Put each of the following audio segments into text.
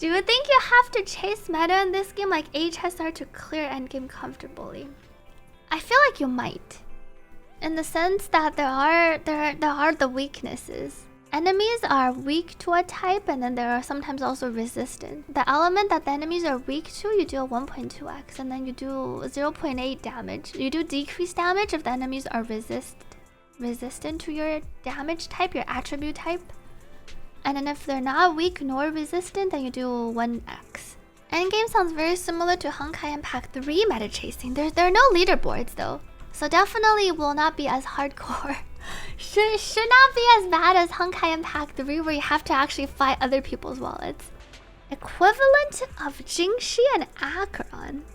Do you think you have to chase meta in this game like HSR to clear endgame comfortably? I feel like you might. In the sense that there are the weaknesses. Enemies are weak to a type, and then there are sometimes also resistant. The element that the enemies are weak to, you do a 1.2x, and then you do 0.8 damage. You do decreased damage if the enemies are resistant to your damage type, your attribute type. And then if they're not weak nor resistant, then you do 1x. Endgame sounds very similar to Honkai Impact 3 meta chasing. There are no leaderboards though, so definitely will not be as hardcore. should not be as bad as Honkai Impact 3, where you have to actually fight other people's wallets. Equivalent of Jingxi and Acheron.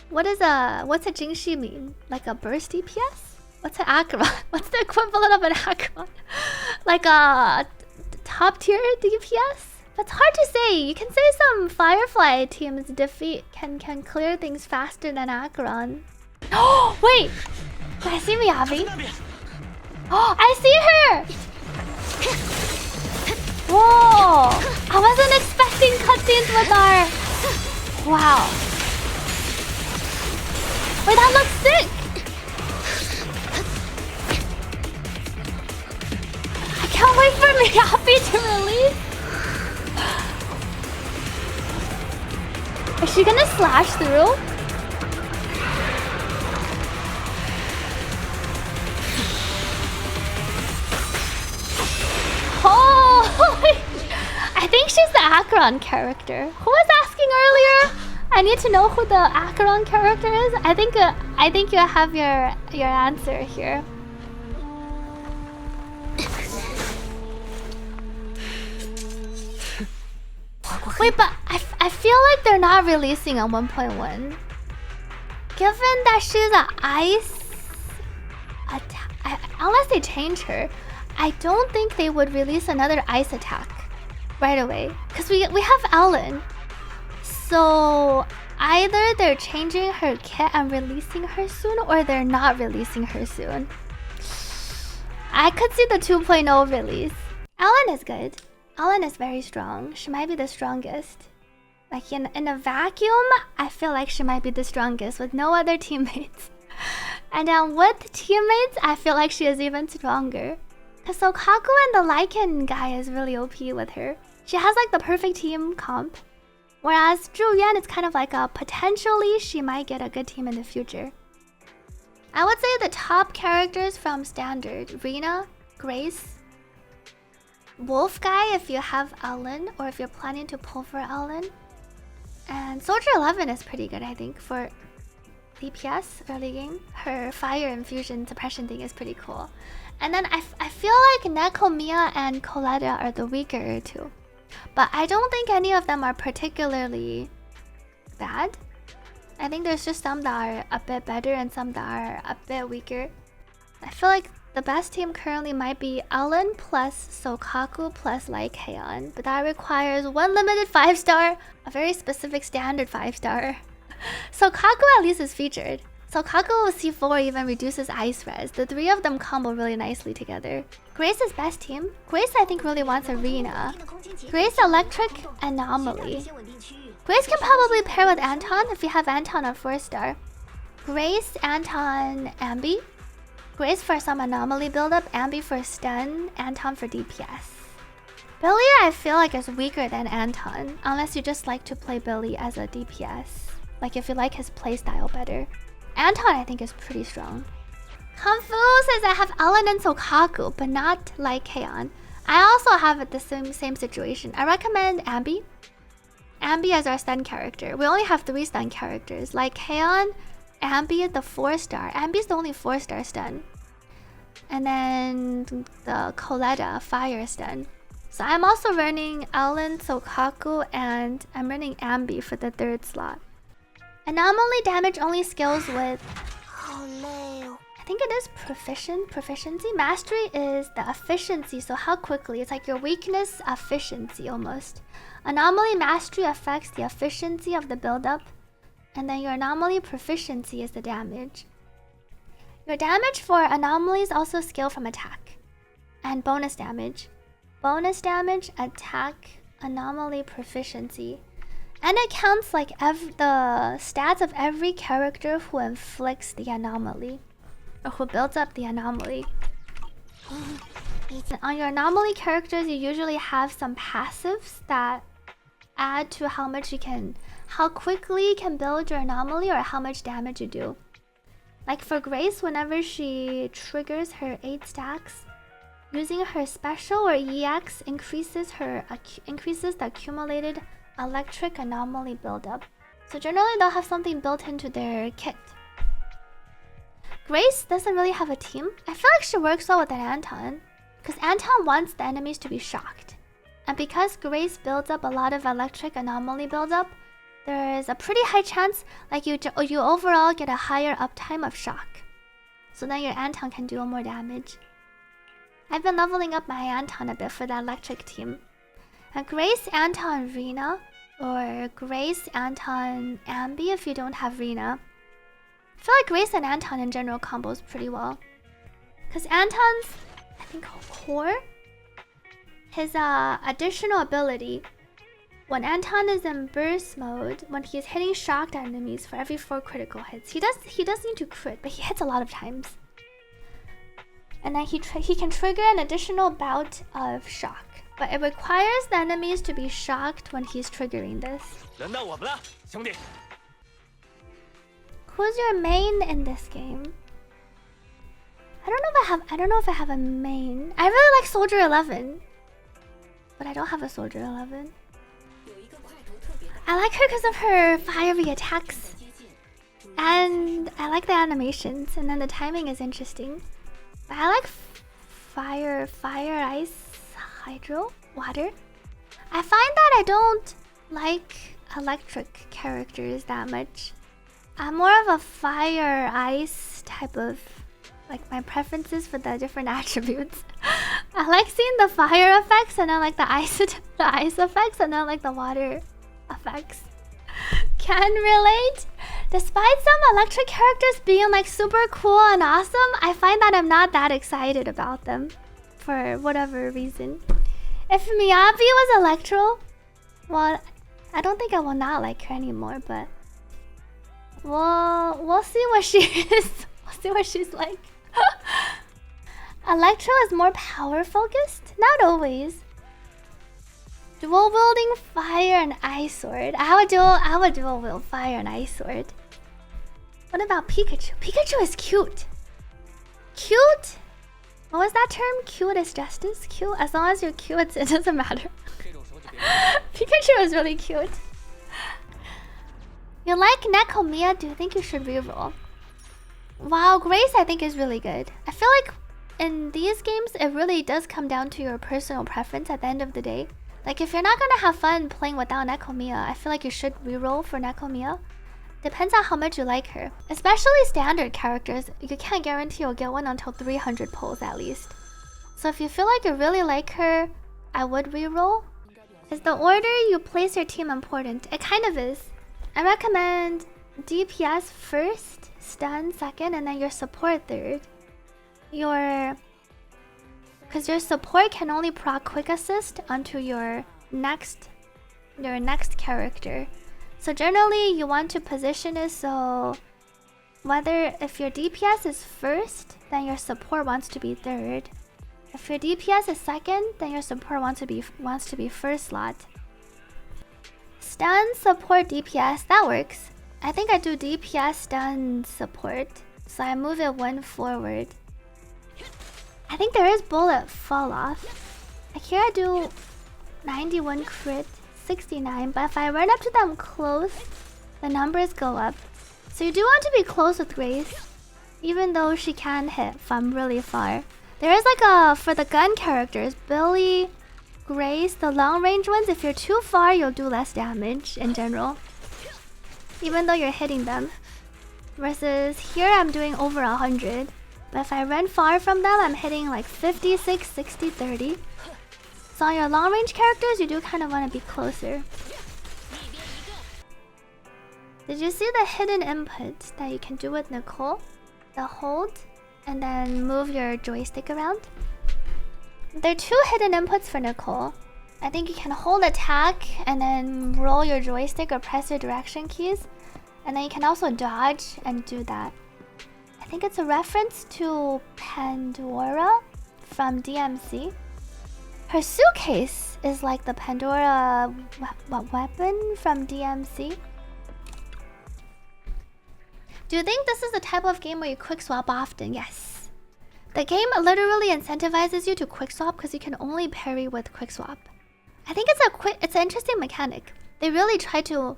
What's a Jingxi mean? Like a burst DPS? What's an Acheron? What's the equivalent of an Acheron? Like a top tier DPS? That's hard to say. You can say some Firefly teams can clear things faster than Acheron. Oh wait! I see Miyabi. Oh, I see her! Whoa! I wasn't expecting cutscenes with our... Wow. Wait, that looks sick! I can't wait for Miyabi to release! Is she gonna slash through? Oh! I think she's the Acheron character. Who was asking earlier? I need to know who the Acheron character is. I think you have your answer here. Wait, but I feel like they're not releasing on 1.1. Given that she's an ice attack, unless they change her, I don't think they would release another ice attack right away. Because we have Ellen. So either they're changing her kit and releasing her soon, or they're not releasing her soon. I could see the 2.0 release. Ellen is good. Ellen is very strong. She might be the strongest. Like in a vacuum, I feel like she might be the strongest with no other teammates. And then with teammates, I feel like she is even stronger. Cause Sokaku and the Lycan guy is really OP with her. She has like the perfect team comp. Whereas Zhu Yan is kind of like a potentially she might get a good team in the future. I would say the top characters from standard: Rena, Grace, Wolf Guy if you have Ellen, or if you're planning to pull for Ellen. And Soldier 11 is pretty good, I think, for DPS early game. Her fire infusion suppression thing is pretty cool. And then I feel like Neko, Mia, and Coletta are the weaker two. But I don't think any of them are particularly bad. I think there's just some that are a bit better and some that are a bit weaker. I feel like the best team currently might be Ellen plus Sokaku plus Lycaon. But that requires one limited 5-star, a very specific standard 5-star. Sokaku at least is featured. Sokaku C4 even reduces ice res. The three of them combo really nicely together. Grace's best team. Grace I think really wants Arena. Grace, Electric, Anomaly. Grace can probably pair with Anton if you have Anton on 4-star. Grace, Anton, Ambi. Grace for some Anomaly buildup, Ambi for stun, Anton for DPS. Billy I feel like is weaker than Anton, unless you just like to play Billy as a DPS. Like if you like his playstyle better. Anton I think is pretty strong. Kung Fu says I have Ellen and Sokaku, but not Lycaon. I also have the same situation. I recommend Ambi. Ambi as our stun character. We only have 3 stun characters. Lycaon, Ambi the 4-star. Ambi's the only 4-star stun. And then the Coletta fire stun. So I'm also running Ellen, Sokaku, and I'm running Ambi for the 3rd slot. Anomaly damage only scales with... I think it is proficiency. Mastery is the efficiency, so how quickly. It's like your weakness efficiency almost. Anomaly mastery affects the efficiency of the build-up. And then your anomaly proficiency is the damage. Your damage for anomalies also scale from attack. And bonus damage. Bonus damage, attack, Anomaly proficiency. And it counts like the stats of every character who inflicts the anomaly. Or who builds up the anomaly. On your anomaly characters, you usually have some passives that add to how quickly you can build your anomaly or how much damage you do. Like for Grace, whenever she triggers her 8 stacks, using her special or EX increases the accumulated electric anomaly buildup. So generally they'll have something built into their kit. Grace doesn't really have a team. I feel like she works well with an Anton, because Anton wants the enemies to be shocked. And because Grace builds up a lot of electric anomaly buildup, there is a pretty high chance like you overall get a higher uptime of shock. So then your Anton can do more damage. I've been leveling up my Anton a bit for the electric team. And Grace, Anton, Rena, or Grace, Anton, Ambi if you don't have Rena. I feel like Grace and Anton in general combos pretty well. Because Anton's, I think, core, his additional ability, when Anton is in burst mode, when he's hitting shocked enemies for every 4 critical hits, he does need to crit, but he hits a lot of times. And then he can trigger an additional bout of shock. But it requires the enemies to be shocked when he's triggering this. Who's your main in this game? I don't know if I have a main. I really like Soldier 11. But I don't have a Soldier 11. I like her because of her fiery attacks. And I like the animations, and then the timing is interesting. But I like fire, ice, hydro, water. I find that I don't like electric characters that much. I'm more of a fire, ice type of, like, my preferences for the different attributes. I like seeing the fire effects, and I like the ice effects, and I like the water effects. Can relate. Despite some electric characters being like super cool and awesome, I find that I'm not that excited about them for whatever reason. If Miyabi was Electro, well, I don't think I will not like her anymore, but we'll see what she is. We'll see what she's like. Electro is more power focused? Not always. Dual wielding fire and ice sword. I would dual wield fire and ice sword. What about Pikachu? Pikachu is cute. Cute? What was that term? Cute is justice? Cute? As long as you're cute, it doesn't matter. Pikachu is really cute. You like Neko Mia? Do you think you should reroll? Wow, Grace I think is really good. I feel like in these games, it really does come down to your personal preference at the end of the day. Like, if you're not gonna have fun playing without Neko Mia, I feel like you should reroll for Neko Mia. Depends on how much you like her. Especially standard characters, you can't guarantee you'll get one until 300 pulls at least. So if you feel like you really like her, I would reroll. Is the order you place your team important? It kind of is. I recommend DPS first, stun second, and then your support third. Because your support can only proc quick assist onto your next character. So generally you want to position it so if your DPS is first, then your support wants to be third. If your DPS is second, then your support wants to be first slot. Stun, support, DPS, that works. I think I do DPS, stun, support. So I move it 1 forward. I think there is bullet fall off. Like here I do 91 crit, 69, but if I run up to them close, the numbers go up. So you do want to be close with Grace, even though she can hit from really far. There is like for the gun characters, Billy, Grace, the long range ones, if you're too far, you'll do less damage in general, even though you're hitting them. Versus here I'm doing over 100. But if I run far from them, I'm hitting like 56, 60, 30. So on your long range characters, you do kind of want to be closer. Did you see the hidden input that you can do with Nicole? The hold, and then move your joystick around? There are 2 hidden inputs for Nicole. I think you can hold attack and then roll your joystick or press your direction keys. And then you can also dodge and do that. I think it's a reference to Pandora from DMC. Her suitcase is like the Pandora weapon from DMC. Do you think this is the type of game where you quickswap often? Yes. The game literally incentivizes you to quickswap because you can only parry with quickswap. I think it's an interesting mechanic. They really try to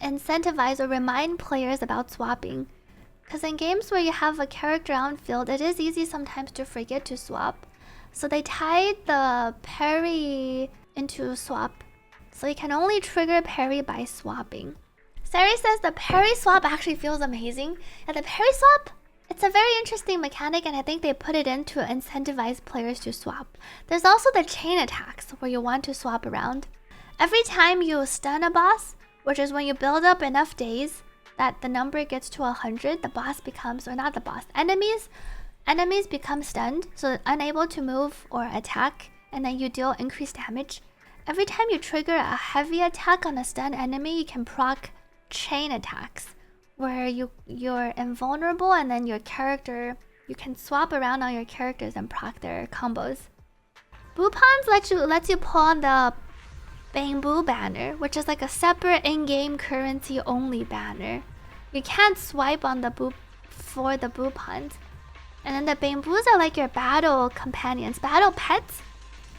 incentivize or remind players about swapping. Because in games where you have a character on field, it is easy sometimes to forget to swap. So they tied the parry into swap. So you can only trigger parry by swapping. Sari says the parry swap actually feels amazing. And the parry swap, it's a very interesting mechanic, and I think they put it in to incentivize players to swap. There's also the chain attacks where you want to swap around. Every time you stun a boss, which is when you build up enough days that the number gets to 100, the boss becomes, or not the boss, enemies become stunned, so they're unable to move or attack, and then you deal increased damage. Every time you trigger a heavy attack on a stunned enemy, you can proc chain attacks, where you're invulnerable, and then your character, you can swap around on your characters and proc their combos. Boopons lets you pull on the Bamboo banner, which is like a separate in-game currency only banner. You can't swipe on the for the Boopons. And then the bamboos are like your battle companions, battle pets.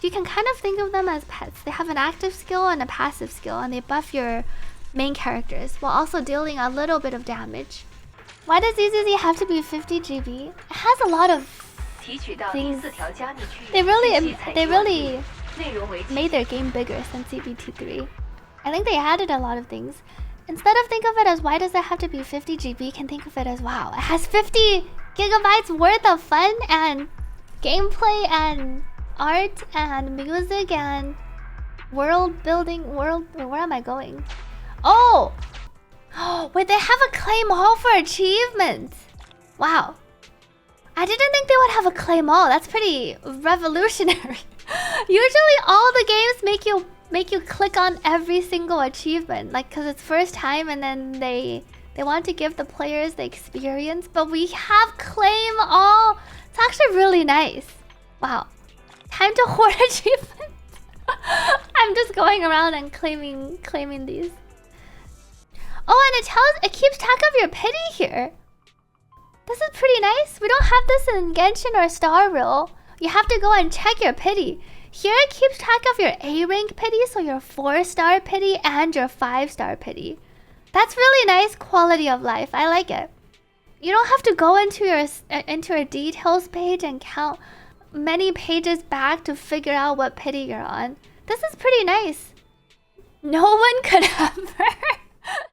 You can kind of think of them as pets. They have an active skill and a passive skill, and they buff your main characters while also dealing a little bit of damage. Why does ZZZ have to be 50 GB? It has a lot of things. They really made their game bigger since CBT3. I think they added a lot of things. Instead of think of it as why does it have to be 50 GB, you can think of it as wow, it has 50 gigabytes worth of fun and gameplay and art and music and world building. Where am I going? Oh! Wait, they have a claim all for achievements. Wow. I didn't think they would have a claim all. That's pretty revolutionary. Usually all the games make you click on every single achievement, like because it's first time, and then they want to give the players the experience, but we have claim all. It's actually really nice. Wow. Time to hoard achievements. I'm just going around and claiming these. Oh, and it keeps track of your pity here. This is pretty nice. We don't have this in Genshin or Star Rail. You have to go and check your pity. Here it keeps track of your A rank pity, so your 4-star pity and your 5-star pity. That's really nice quality of life. I like it. You don't have to go into your details page and count many pages back to figure out what pity you're on. This is pretty nice. No one could ever.